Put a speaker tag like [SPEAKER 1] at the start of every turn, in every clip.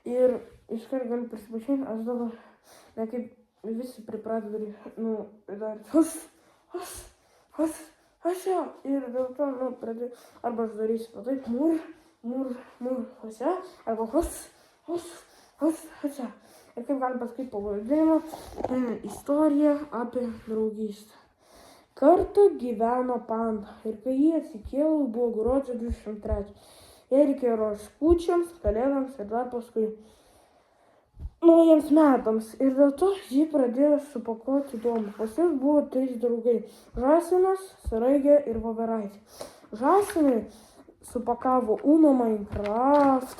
[SPEAKER 1] Ir iškart galiu prisipažinti, aš dabar, kaip visi pripratę daryti, dar hasia. Ir dėl to, pradėjau, arba aš darysiu taip, hasia, arba hasia. Ir kaip galim pasakyti pavadinimą, istorija apie draugystę. Kartą gyveno panda ir kai jie atsikėlė, buvo gruodžio 23. Jai reikėjo ruoštis kūčiams, kalėdoms ir dar paskui naujiems metams. Ir dėl to ji pradėjo supakuoti dom. Pas jos buvo 3 draugai – Žąsinas, Sraigė ir Voveraitė. Žąsinai supakavo Uno Minecraft,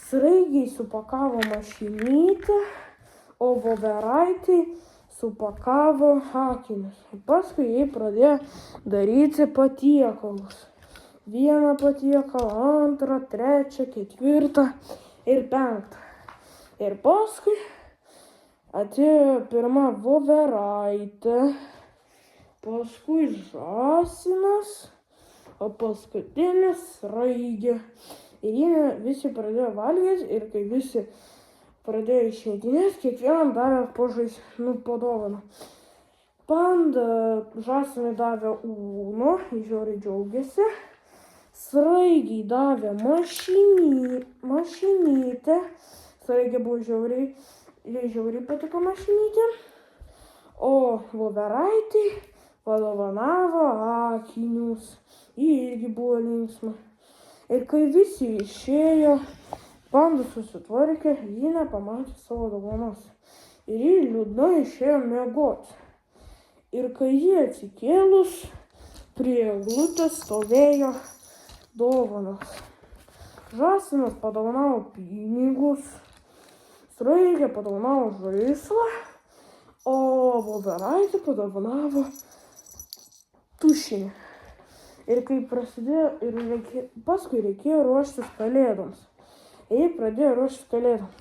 [SPEAKER 1] Sraigiai supakavo mašinytę, o Voveraitė supakavo akinius. Paskui jie pradėjo daryti patiekalus. 1 patiekalą, 2, 3, 4 ir 5. Ir paskui atėjo pirma Voveraitė, paskui Žąsinas, o paskutinis Sraigė. Ir jie visi pradėjo valgyti ir kai visi pradėjo išeidinėti, kiekvienam davė po dovaną. Panda Žąsinai davė Uno, žiauriai džiaugiasi. Sraigiai davė mašinytę. Sraigė buvo žiauriai patiko mašinytė. O Voveraitė padovanavo akinius. Ji irgi buvo linksma. Ir kai visi išėjo, panda susitvarkė, ji nepamatė savo dovanos. Ir ji liūdnai išėjo miegoti. Ir kai ji atsikėlus, prie eglutės stovėjo dovanos. Žąsinas padovanavo pinigus, Sraigė padovanavo žaislą, o Voveraitė padovanavo tušinį. Ir kai prasidėjo, paskui reikėjo ruoštis kalėdoms. Jie pradėjo ruoštis kalėdoms.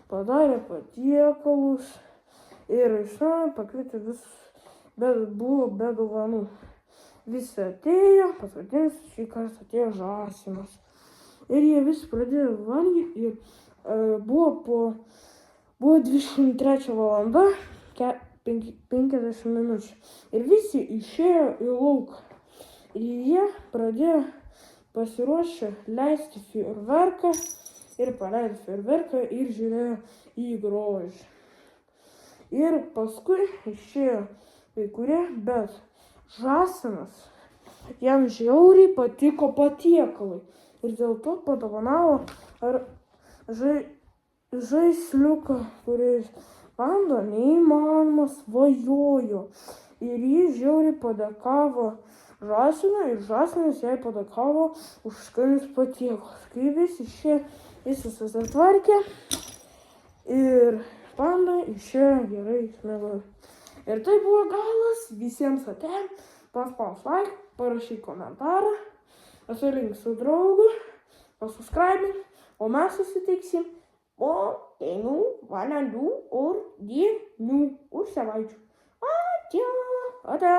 [SPEAKER 1] Padarė patiekalus ir iš naujo pakvietė visus, bet buvo be dovanų. Visi atėjo, paskutinis šį kartą atėjo Žąsinas. Ir jie visi pradėjo valgyti ir buvo 23 valanda 50 minučių. Ir visi išėjo į lauką. Ir jie pradėjo pasiruošę leisti fejerverką ir paleido fejerverką ir žiūrėjo į grožį. Ir paskui išėjo kai kurie, bet Žąsinas, jam žiauriai patiko patiekalai. Ir dėl to padovanavo žaisliuką, kuris panda neįmanoma svajojo. Ir jis žiauriai padėkavo Žąsinui ir Žąsinas jai padėkavo už skanius patiekalus. Kai visi išėjo, jis susitvarkė ir panda išėjo gerai miegoti. Ir tai buvo galas visiems atėjom. Paspaus like, parašyk komentarą, pasilink su draugu, pasubscribink, o mes susitiksim po 1 valandų ar dienų už savaičių. Ačiū. Ate.